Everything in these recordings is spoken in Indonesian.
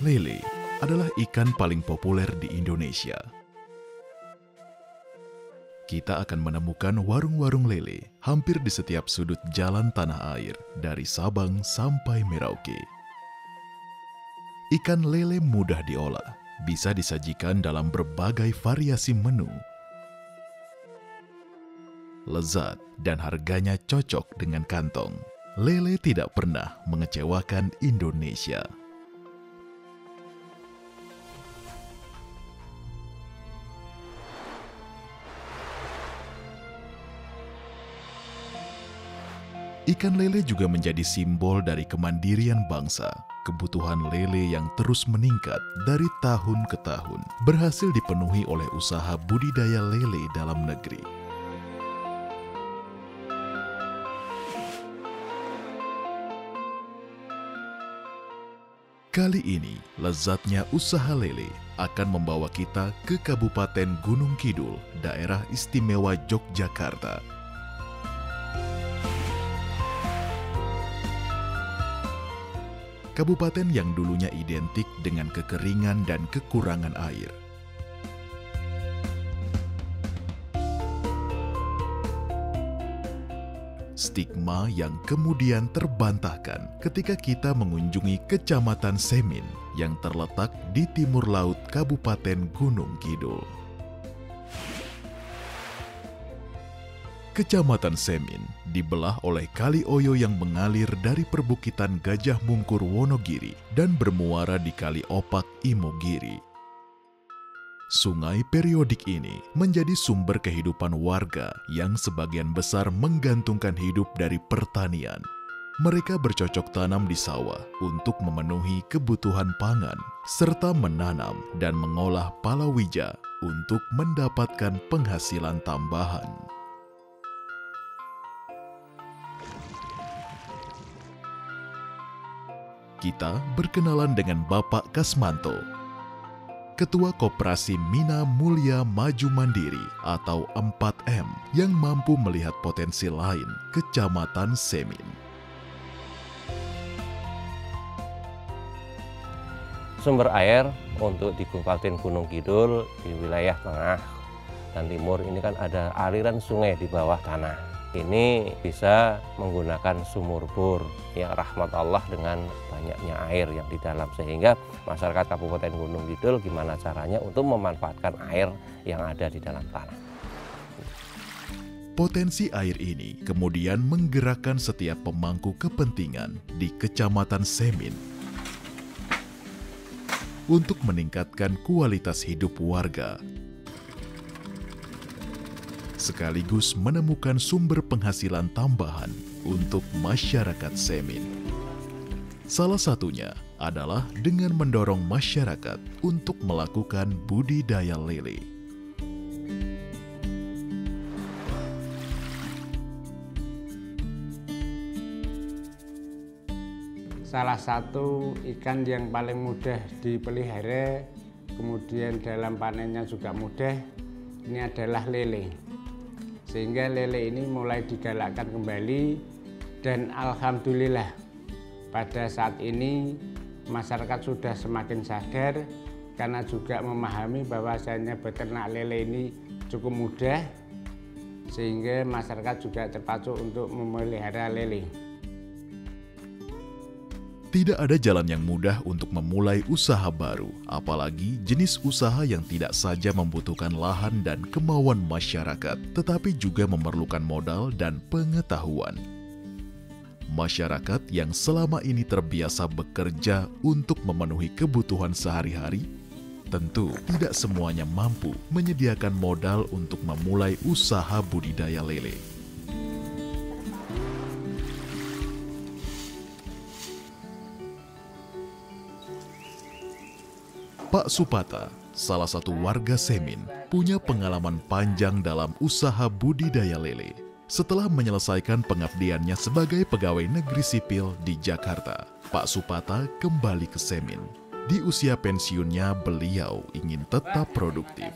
Lele adalah ikan paling populer di Indonesia. Kita akan menemukan warung-warung lele hampir di setiap sudut jalan tanah air dari Sabang sampai Merauke. Ikan lele mudah diolah, bisa disajikan dalam berbagai variasi menu. Lezat dan harganya cocok dengan kantong. Lele tidak pernah mengecewakan Indonesia. Ikan lele juga menjadi simbol dari kemandirian bangsa. Kebutuhan lele yang terus meningkat dari tahun ke tahun berhasil dipenuhi oleh usaha budidaya lele dalam negeri. Kali ini, lezatnya usaha lele akan membawa kita ke Kabupaten Gunung Kidul, Daerah Istimewa Yogyakarta. Kabupaten yang dulunya identik dengan kekeringan dan kekurangan air. Stigma yang kemudian terbantahkan ketika kita mengunjungi Kecamatan Semin yang terletak di timur laut Kabupaten Gunung Kidul. Kecamatan Semin dibelah oleh Kali Oyo yang mengalir dari perbukitan Gajah Mungkur Wonogiri dan bermuara di Kali Opak Imogiri. Sungai periodik ini menjadi sumber kehidupan warga yang sebagian besar menggantungkan hidup dari pertanian. Mereka bercocok tanam di sawah untuk memenuhi kebutuhan pangan, serta menanam dan mengolah palawija untuk mendapatkan penghasilan tambahan. Kita berkenalan dengan Bapak Kasmanto, Ketua Koperasi Mina Mulia Maju Mandiri atau 4M yang mampu melihat potensi lain Kecamatan Semin. Sumber air untuk di Kabupaten Gunung Kidul di wilayah tengah dan timur ini kan ada aliran sungai di bawah tanah. Ini bisa menggunakan sumur bor yang rahmat Allah dengan banyaknya air yang di dalam, sehingga masyarakat Kabupaten Gunung Kidul gimana caranya untuk memanfaatkan air yang ada di dalam tanah. Potensi air ini kemudian menggerakkan setiap pemangku kepentingan di Kecamatan Semin untuk meningkatkan kualitas hidup warga, sekaligus menemukan sumber penghasilan tambahan untuk masyarakat Semin. Salah satunya adalah dengan mendorong masyarakat untuk melakukan budidaya lele. Salah satu ikan yang paling mudah dipelihara, kemudian dalam panennya juga mudah, ini adalah lele. Sehingga lele ini mulai digalakkan kembali dan alhamdulillah pada saat ini masyarakat sudah semakin sadar karena juga memahami bahwasanya beternak lele ini cukup mudah, sehingga masyarakat juga terpacu untuk memelihara lele. Tidak ada jalan yang mudah untuk memulai usaha baru, apalagi jenis usaha yang tidak saja membutuhkan lahan dan kemauan masyarakat, tetapi juga memerlukan modal dan pengetahuan. Masyarakat yang selama ini terbiasa bekerja untuk memenuhi kebutuhan sehari-hari, tentu tidak semuanya mampu menyediakan modal untuk memulai usaha budidaya lele. Pak Supata, salah satu warga Semin, punya pengalaman panjang dalam usaha budidaya lele. Setelah menyelesaikan pengabdiannya sebagai pegawai negeri sipil di Jakarta, Pak Supata kembali ke Semin. Di usia pensiunnya, beliau ingin tetap produktif.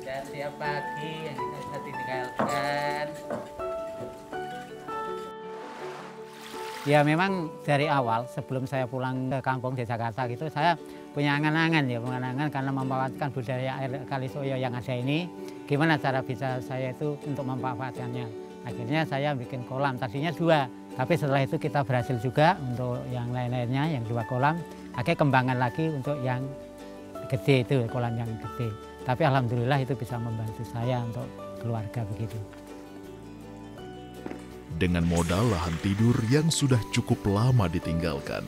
Dan tiap pagi yang kita tinggalkan. Ya memang dari awal sebelum saya pulang ke kampung di Jakarta gitu, saya punya angan-angan karena memanfaatkan budaya air Kalisoyo yang ada ini, gimana cara bisa saya itu untuk memanfaatkannya. Akhirnya saya bikin kolam, tadinya 2, tapi setelah itu kita berhasil juga untuk yang lain-lainnya, yang 2 kolam. Akhirnya kembangkan lagi untuk yang gede itu, kolam yang gede. Tapi alhamdulillah itu bisa membantu saya untuk keluarga begitu. Dengan modal lahan tidur yang sudah cukup lama ditinggalkan,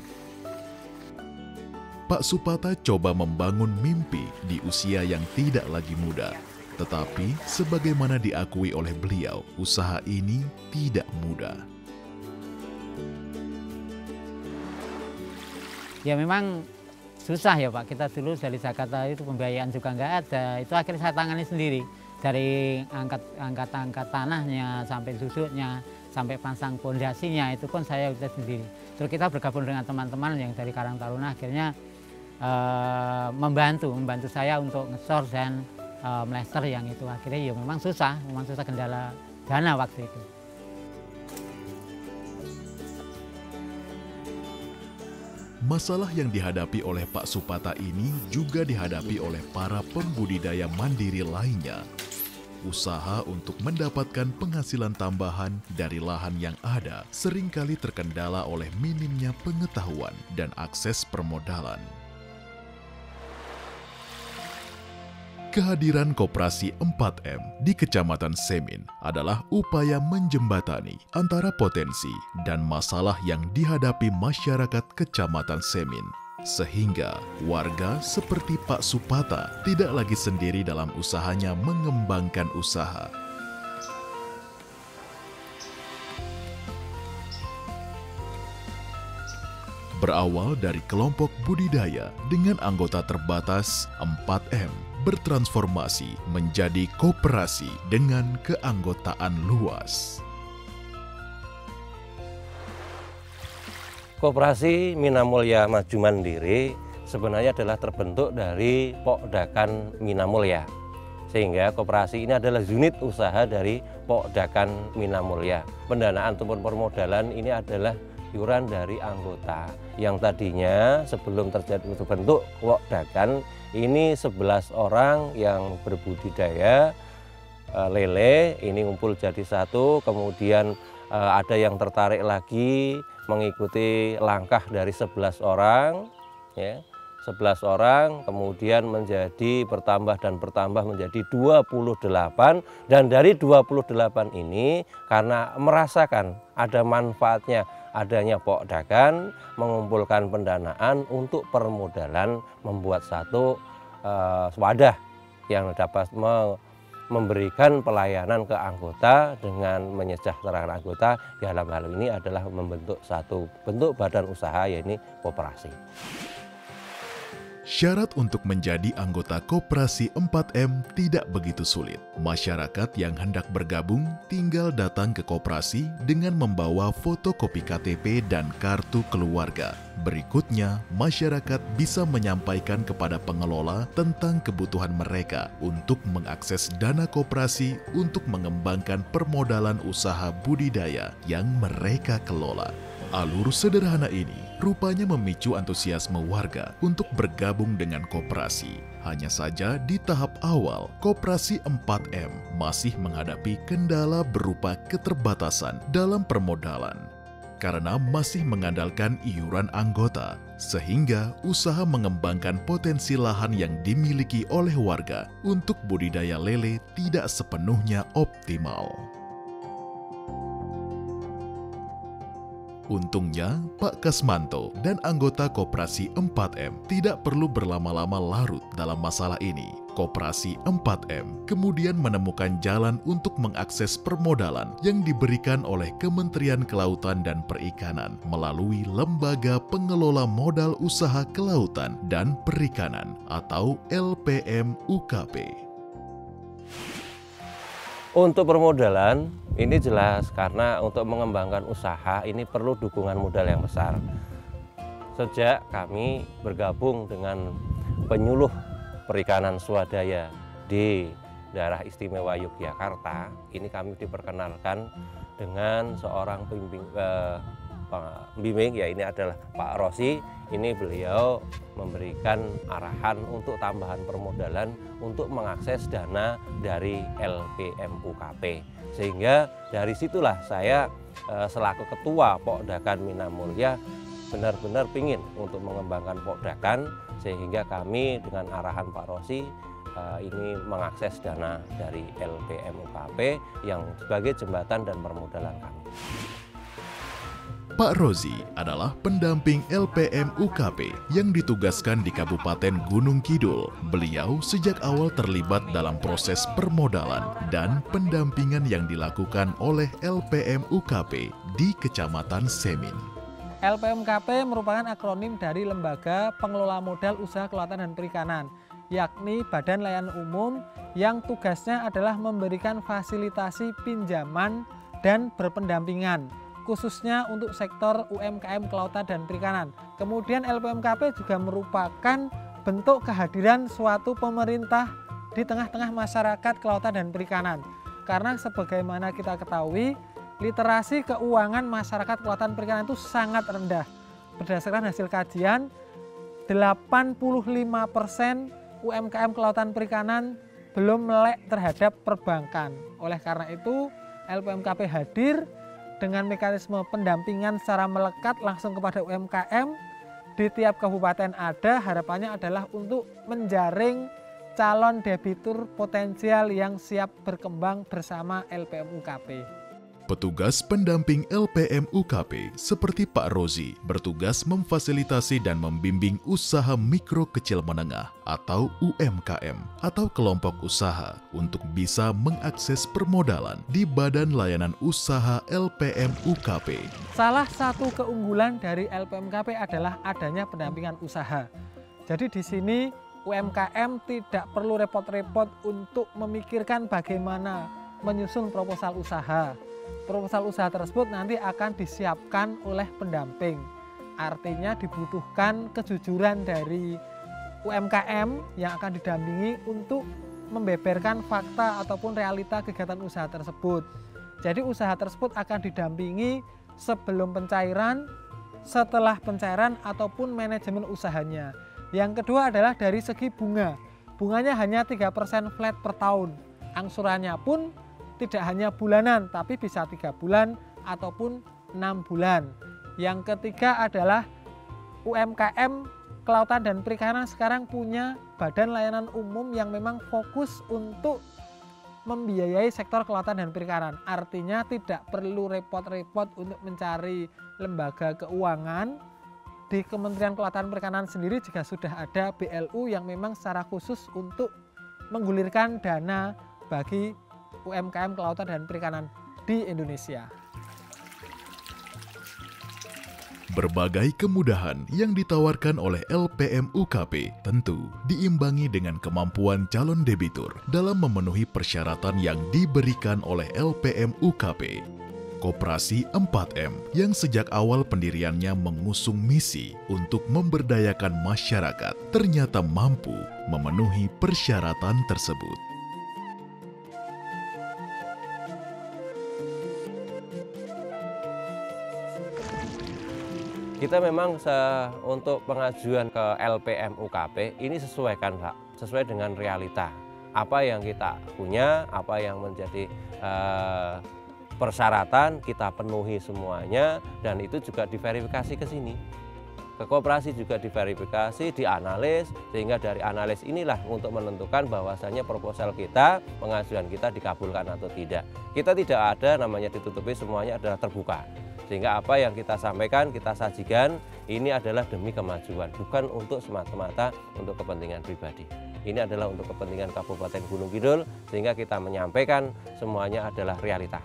Pak Supata coba membangun mimpi di usia yang tidak lagi muda. Tetapi sebagaimana diakui oleh beliau, usaha ini tidak mudah. Ya memang susah ya Pak, kita dulu dari Jakarta itu pembiayaan juga nggak ada. Itu akhirnya saya tangani sendiri. Dari angkat tanahnya, sampai susutnya, sampai pasang pondasinya, itu pun saya udah sendiri. Terus kita bergabung dengan teman-teman yang dari Karang Taruna, akhirnya membantu saya untuk ngesor dan melester yang itu. Akhirnya ya memang susah kendala dana waktu itu. Masalah yang dihadapi oleh Pak Supata ini juga dihadapi oleh para pembudidaya mandiri lainnya. Usaha untuk mendapatkan penghasilan tambahan dari lahan yang ada seringkali terkendala oleh minimnya pengetahuan dan akses permodalan. Kehadiran Koperasi 4M di Kecamatan Semin adalah upaya menjembatani antara potensi dan masalah yang dihadapi masyarakat Kecamatan Semin, sehingga warga seperti Pak Supata tidak lagi sendiri dalam usahanya mengembangkan usaha. Berawal dari kelompok budidaya dengan anggota terbatas 4M, bertransformasi menjadi koperasi dengan keanggotaan luas. Koperasi Minamulya Maju Mandiri sebenarnya adalah terbentuk dari Pokdakan Minamulya. Sehingga koperasi ini adalah unit usaha dari Pokdakan Minamulya. Pendanaan ataupun permodalan ini adalah iuran dari anggota yang tadinya sebelum terbentuk Pokdakan ini 11 orang yang berbudidaya lele, ini ngumpul jadi satu, kemudian ada yang tertarik lagi mengikuti langkah dari 11 orang, ya, 11 orang, kemudian menjadi bertambah menjadi 28, dan dari 28 ini karena merasakan ada manfaatnya adanya Pokdakan, mengumpulkan pendanaan untuk permodalan membuat satu wadah yang dapat memberikan pelayanan ke anggota dengan menyejahterakan anggota. Dalam hal ini adalah membentuk satu bentuk badan usaha, yaitu koperasi. Syarat untuk menjadi anggota Koperasi 4M tidak begitu sulit. Masyarakat yang hendak bergabung tinggal datang ke koperasi dengan membawa fotokopi KTP dan kartu keluarga. Berikutnya, masyarakat bisa menyampaikan kepada pengelola tentang kebutuhan mereka untuk mengakses dana koperasi untuk mengembangkan permodalan usaha budidaya yang mereka kelola. Alur sederhana ini rupanya memicu antusiasme warga untuk bergabung dengan koperasi. Hanya saja di tahap awal, Koperasi 4M masih menghadapi kendala berupa keterbatasan dalam permodalan. Karena masih mengandalkan iuran anggota, sehingga usaha mengembangkan potensi lahan yang dimiliki oleh warga untuk budidaya lele tidak sepenuhnya optimal. Untungnya, Pak Kasmanto dan anggota Koperasi 4M tidak perlu berlama-lama larut dalam masalah ini. Koperasi 4M kemudian menemukan jalan untuk mengakses permodalan yang diberikan oleh Kementerian Kelautan dan Perikanan melalui Lembaga Pengelola Modal Usaha Kelautan dan Perikanan atau LPM UKP. Untuk permodalan, ini jelas karena untuk mengembangkan usaha ini perlu dukungan modal yang besar. Sejak kami bergabung dengan penyuluh perikanan swadaya di daerah istimewa Yogyakarta, ini kami diperkenalkan dengan seorang pembimbing, ya ini adalah Pak Rosi. Ini beliau memberikan arahan untuk tambahan permodalan untuk mengakses dana dari LPM UKP. Sehingga dari situlah saya selaku ketua Pokdakan Minamulya benar-benar ingin untuk mengembangkan Pokdakan, sehingga kami dengan arahan Pak Rosi ini mengakses dana dari LPM UKP yang sebagai jembatan dan permodalan kami. Pak Rozi adalah pendamping LPM UKP yang ditugaskan di Kabupaten Gunung Kidul. Beliau sejak awal terlibat dalam proses permodalan dan pendampingan yang dilakukan oleh LPM UKP di Kecamatan Semin. LPM UKP merupakan akronim dari Lembaga Pengelola Modal Usaha Kelautan dan Perikanan, yakni Badan Layanan Umum yang tugasnya adalah memberikan fasilitasi pinjaman dan berpendampingan, khususnya untuk sektor UMKM kelautan dan perikanan. Kemudian LPM UKP juga merupakan bentuk kehadiran suatu pemerintah di tengah-tengah masyarakat kelautan dan perikanan. Karena sebagaimana kita ketahui, literasi keuangan masyarakat kelautan perikanan itu sangat rendah. Berdasarkan hasil kajian, 85% UMKM kelautan perikanan belum melek terhadap perbankan. Oleh karena itu, LPM UKP hadir dengan mekanisme pendampingan secara melekat langsung kepada UMKM di tiap kabupaten ada. Harapannya adalah untuk menjaring calon debitur potensial yang siap berkembang bersama LPM UKP. Petugas pendamping LPM UKP seperti Pak Rozi bertugas memfasilitasi dan membimbing usaha mikro kecil menengah atau UMKM atau kelompok usaha untuk bisa mengakses permodalan di Badan Layanan Usaha LPM UKP. Salah satu keunggulan dari LPM UKP adalah adanya pendampingan usaha. Jadi di sini UMKM tidak perlu repot-repot untuk memikirkan bagaimana menyusun proposal usaha. Proposal usaha tersebut nanti akan disiapkan oleh pendamping. Artinya dibutuhkan kejujuran dari UMKM yang akan didampingi untuk membeberkan fakta ataupun realita kegiatan usaha tersebut. Jadi usaha tersebut akan didampingi sebelum pencairan, setelah pencairan ataupun manajemen usahanya. Yang kedua adalah dari segi bunga. Bunganya hanya 3% flat per tahun. Angsurannya pun tidak hanya bulanan, tapi bisa 3 bulan ataupun 6 bulan. Yang ketiga adalah UMKM kelautan dan perikanan sekarang punya badan layanan umum yang memang fokus untuk membiayai sektor kelautan dan perikanan. Artinya tidak perlu repot-repot untuk mencari lembaga keuangan. Di Kementerian Kelautan Perikanan sendiri juga sudah ada BLU yang memang secara khusus untuk menggulirkan dana bagi UMKM kelautan dan perikanan di Indonesia. Berbagai kemudahan yang ditawarkan oleh LPM UKP tentu diimbangi dengan kemampuan calon debitur dalam memenuhi persyaratan yang diberikan oleh LPM UKP. Koperasi 4M yang sejak awal pendiriannya mengusung misi untuk memberdayakan masyarakat ternyata mampu memenuhi persyaratan tersebut. Kita memang untuk pengajuan ke LPM UKP ini sesuai dengan realita. Apa yang kita punya, apa yang menjadi persyaratan kita penuhi semuanya, dan itu juga diverifikasi ke sini. Ke koperasi juga diverifikasi, dianalisis, sehingga dari analis inilah untuk menentukan bahwasannya proposal kita, pengajuan kita dikabulkan atau tidak. Kita tidak ada namanya ditutupi, semuanya adalah terbuka. Sehingga apa yang kita sampaikan, kita sajikan, ini adalah demi kemajuan, bukan untuk semata-mata untuk kepentingan pribadi. Ini adalah untuk kepentingan Kabupaten Gunung Kidul, sehingga kita menyampaikan semuanya adalah realita.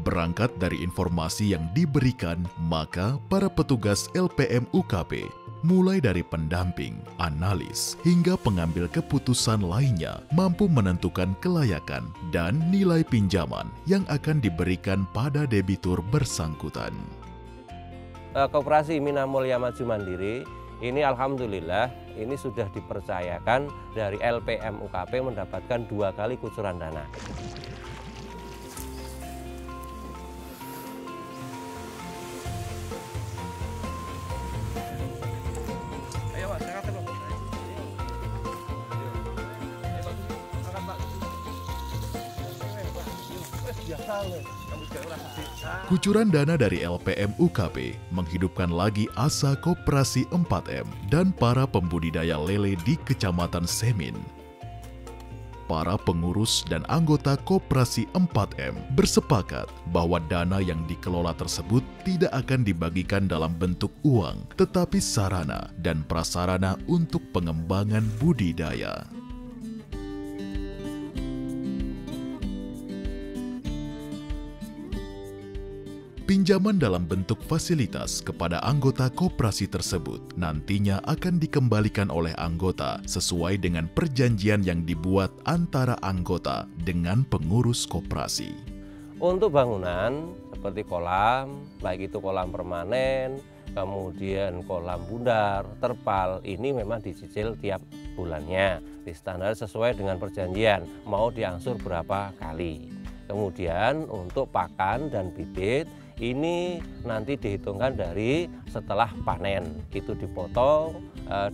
Berangkat dari informasi yang diberikan, maka para petugas LPM UKP mulai dari pendamping, analis, hingga pengambil keputusan lainnya mampu menentukan kelayakan dan nilai pinjaman yang akan diberikan pada debitur bersangkutan. Koperasi Minamulya Maju Mandiri ini alhamdulillah ini sudah dipercayakan dari LPM UKP mendapatkan 2 kali kucuran dana. Kucuran dana dari LPM UKP menghidupkan lagi asa Koperasi 4M dan para pembudidaya lele di Kecamatan Semin. Para pengurus dan anggota Koperasi 4M bersepakat bahwa dana yang dikelola tersebut tidak akan dibagikan dalam bentuk uang, tetapi sarana dan prasarana untuk pengembangan budidaya. Pinjaman dalam bentuk fasilitas kepada anggota koperasi tersebut nantinya akan dikembalikan oleh anggota sesuai dengan perjanjian yang dibuat antara anggota dengan pengurus koperasi. Untuk bangunan seperti kolam, baik itu kolam permanen, kemudian kolam bundar, terpal, ini memang dicicil tiap bulannya, distandar sesuai dengan perjanjian, mau diangsur berapa kali. Kemudian untuk pakan dan bibit, ini nanti dihitungkan dari setelah panen, itu dipotong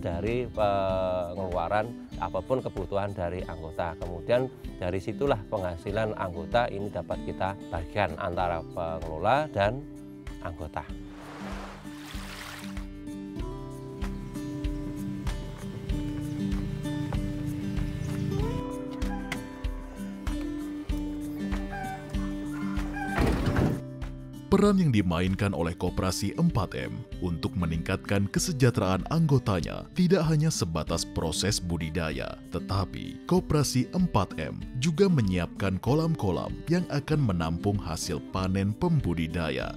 dari pengeluaran apapun kebutuhan dari anggota. Kemudian dari situlah penghasilan anggota ini dapat kita bagikan antara pengelola dan anggota. Peran yang dimainkan oleh Koperasi 4M untuk meningkatkan kesejahteraan anggotanya tidak hanya sebatas proses budidaya, tetapi Koperasi 4M juga menyiapkan kolam-kolam yang akan menampung hasil panen pembudidaya.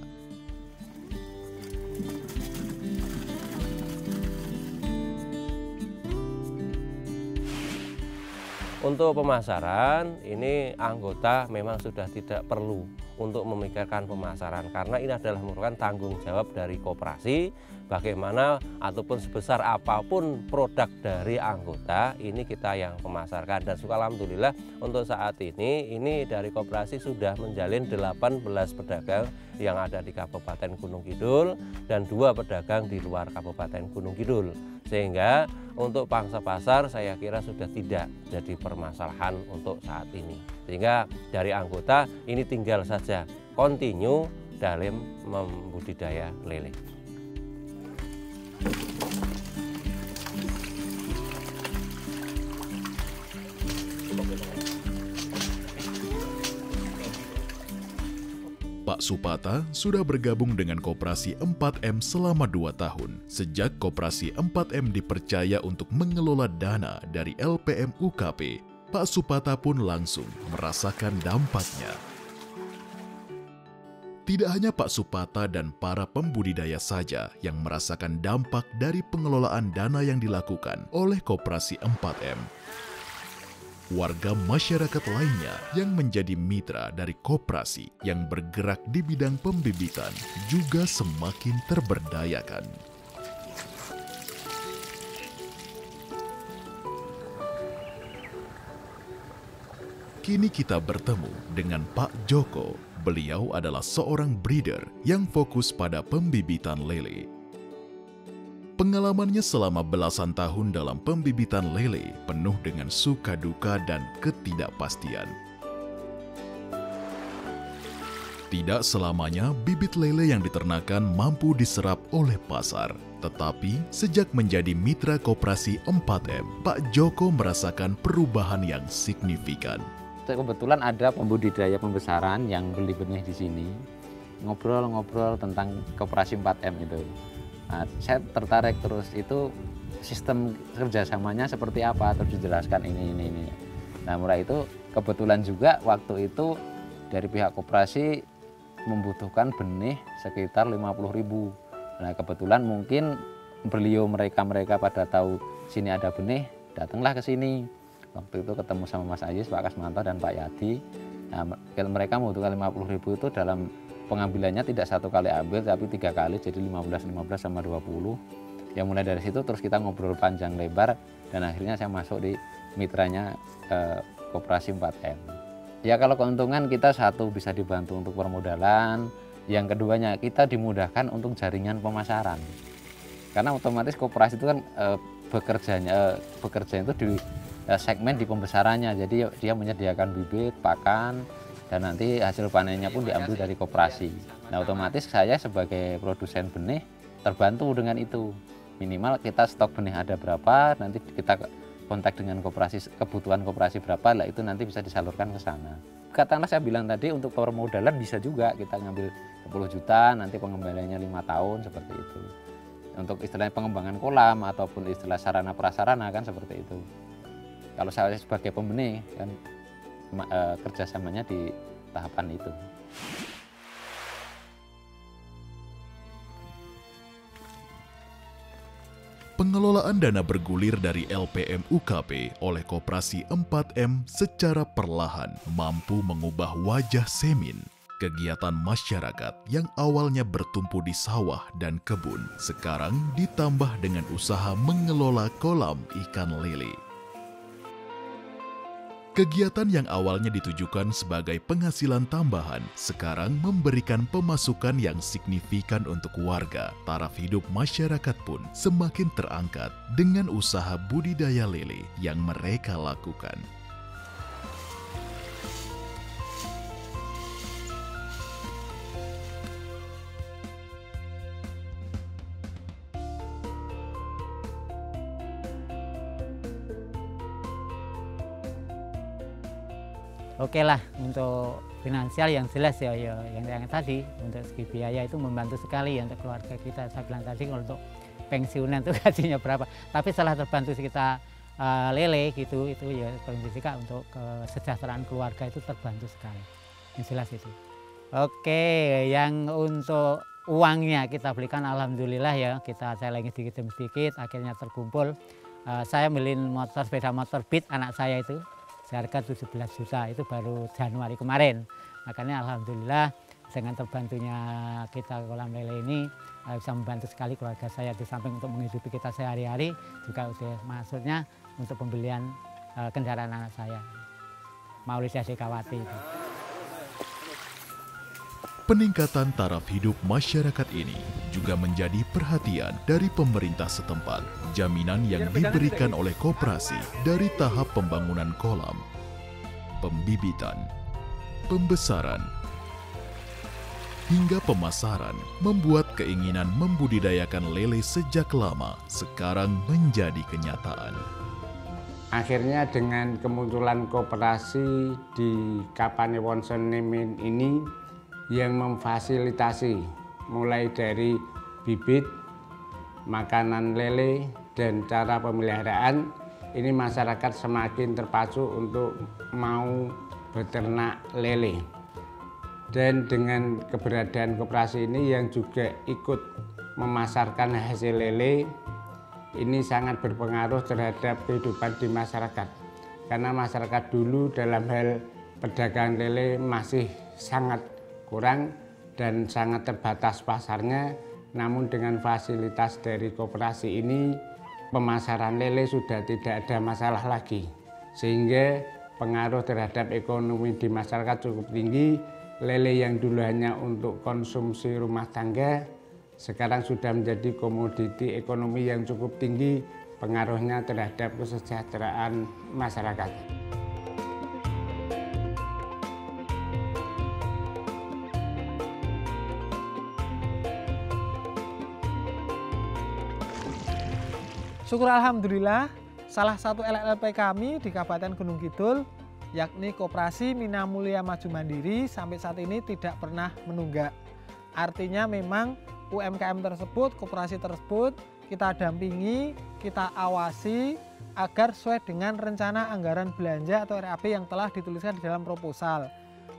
Untuk pemasaran, ini anggota memang sudah tidak perlu untuk memikirkan pemasaran karena ini adalah merupakan tanggung jawab dari koperasi bagaimana ataupun sebesar apapun produk dari anggota ini kita yang memasarkan. Dan alhamdulillah untuk saat ini dari koperasi sudah menjalin 18 pedagang yang ada di Kabupaten Gunung Kidul dan 2 pedagang di luar Kabupaten Gunung Kidul, sehingga untuk pangsa pasar saya kira sudah tidak jadi permasalahan untuk saat ini. Sehingga dari anggota ini tinggal saja continue dalam membudidaya lele. Pak Supata sudah bergabung dengan Koperasi 4M selama 2 tahun. Sejak Koperasi 4M dipercaya untuk mengelola dana dari LPM UKP, Pak Supata pun langsung merasakan dampaknya. Tidak hanya Pak Supata dan para pembudidaya saja yang merasakan dampak dari pengelolaan dana yang dilakukan oleh Koperasi 4M. Warga masyarakat lainnya yang menjadi mitra dari koperasi yang bergerak di bidang pembibitan juga semakin terberdayakan. Kini kita bertemu dengan Pak Joko. Beliau adalah seorang breeder yang fokus pada pembibitan lele. Pengalamannya selama belasan tahun dalam pembibitan lele penuh dengan suka duka dan ketidakpastian. Tidak selamanya bibit lele yang diternakan mampu diserap oleh pasar. Tetapi sejak menjadi mitra Koperasi 4M, Pak Joko merasakan perubahan yang signifikan. Kebetulan ada pembudidaya pembesaran yang beli benih di sini, ngobrol-ngobrol tentang Koperasi 4M itu. Nah, saya tertarik terus itu sistem kerjasamanya seperti apa, terus dijelaskan ini. Nah, mulai itu kebetulan juga waktu itu dari pihak koperasi membutuhkan benih sekitar 50.000. Nah, kebetulan mungkin beliau mereka pada tahu sini ada benih, datanglah ke sini. Waktu itu ketemu sama Mas Ayis, Pak Kasmanto dan Pak Yadi. Nah, mereka membutuhkan 50.000 itu dalam pengambilannya tidak 1 kali ambil tapi 3 kali, jadi 15 sama 20. Ya mulai dari situ terus kita ngobrol panjang lebar dan akhirnya saya masuk di mitranya Koperasi 4M. Ya kalau keuntungan kita satu bisa dibantu untuk permodalan, yang keduanya kita dimudahkan untuk jaringan pemasaran. Karena otomatis koperasi itu kan bekerja itu di segmen di pembesarannya, jadi dia menyediakan bibit, pakan, dan nanti hasil panennya pun diambil dari koperasi. Nah, otomatis saya sebagai produsen benih terbantu dengan itu. Minimal kita stok benih ada berapa, nanti kita kontak dengan koperasi, kebutuhan koperasi berapa, lah itu nanti bisa disalurkan ke sana. Katakanlah saya bilang tadi, untuk permodalan bisa juga kita ngambil 10 juta, nanti pengembaliannya 5 tahun seperti itu. Untuk istilahnya pengembangan kolam ataupun istilah sarana prasarana kan seperti itu. Kalau saya sebagai pembenih kan kerjasamanya di tahapan itu. Pengelolaan dana bergulir dari LPM UKP oleh Koperasi 4M secara perlahan mampu mengubah wajah Semin. Kegiatan masyarakat yang awalnya bertumpu di sawah dan kebun, sekarang ditambah dengan usaha mengelola kolam ikan lele. Kegiatan yang awalnya ditujukan sebagai penghasilan tambahan, sekarang memberikan pemasukan yang signifikan untuk warga. Taraf hidup masyarakat pun semakin terangkat dengan usaha budidaya lele yang mereka lakukan. Oke lah, untuk finansial yang jelas ya, yang tadi untuk segi biaya itu membantu sekali ya untuk keluarga kita. Saya bilang tadi kalau untuk pensiunan itu gajinya berapa, tapi setelah terbantu kita lele gitu, itu ya juga untuk kesejahteraan keluarga itu terbantu sekali. Yang jelas itu. Oke, yang untuk uangnya kita belikan alhamdulillah ya, saya lagi sedikit akhirnya terkumpul. Saya beliin sepeda motor Beat anak saya itu. Seharga 17 juta, itu baru Januari kemarin. Makanya alhamdulillah dengan terbantunya kita kolam lele ini bisa membantu sekali keluarga saya, di samping untuk menghidupi kita sehari-hari, juga udah maksudnya untuk pembelian kendaraan anak saya, Maulida Dekawati. Peningkatan taraf hidup masyarakat ini juga menjadi perhatian dari pemerintah setempat. Jaminan yang diberikan oleh koperasi dari tahap pembangunan kolam, pembibitan, pembesaran, hingga pemasaran membuat keinginan membudidayakan lele sejak lama sekarang menjadi kenyataan. Akhirnya dengan kemunculan koperasi di Kapanewon Senemin ini yang memfasilitasi mulai dari bibit, makanan lele, dan cara pemeliharaan, ini masyarakat semakin terpacu untuk mau beternak lele. Dan dengan keberadaan koperasi ini yang juga ikut memasarkan hasil lele, ini sangat berpengaruh terhadap kehidupan di masyarakat. Karena masyarakat dulu dalam hal perdagangan lele masih sangat kurang dan sangat terbatas pasarnya, namun dengan fasilitas dari koperasi ini pemasaran lele sudah tidak ada masalah lagi, sehingga pengaruh terhadap ekonomi di masyarakat cukup tinggi. Lele yang dulu hanya untuk konsumsi rumah tangga sekarang sudah menjadi komoditi ekonomi yang cukup tinggi, pengaruhnya terhadap kesejahteraan masyarakat. Syukur alhamdulillah, salah satu LLP kami di Kabupaten Gunung Kidul, yakni Koperasi Mina Mulia Maju Mandiri, sampai saat ini tidak pernah menunggak. Artinya memang UMKM tersebut, koperasi tersebut kita dampingi, kita awasi agar sesuai dengan rencana anggaran belanja atau RAP yang telah dituliskan di dalam proposal.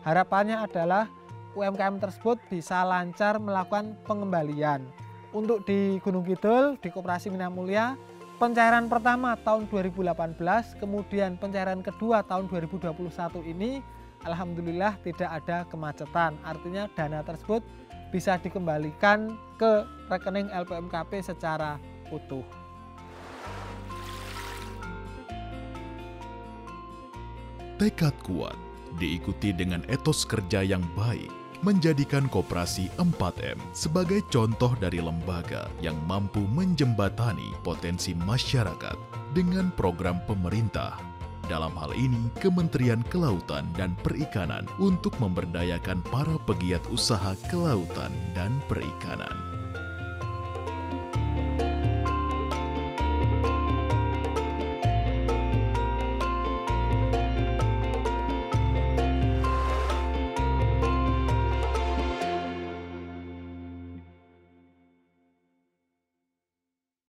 Harapannya adalah UMKM tersebut bisa lancar melakukan pengembalian. Untuk di Gunung Kidul, di Koperasi Mina Mulia, pencairan pertama tahun 2018, kemudian pencairan kedua tahun 2021 ini, alhamdulillah tidak ada kemacetan. Artinya dana tersebut bisa dikembalikan ke rekening LPMKP secara utuh. Tekad kuat diikuti dengan etos kerja yang baik, menjadikan Koperasi 4M sebagai contoh dari lembaga yang mampu menjembatani potensi masyarakat dengan program pemerintah dalam hal ini Kementerian Kelautan dan Perikanan, untuk memberdayakan para pegiat usaha kelautan dan perikanan.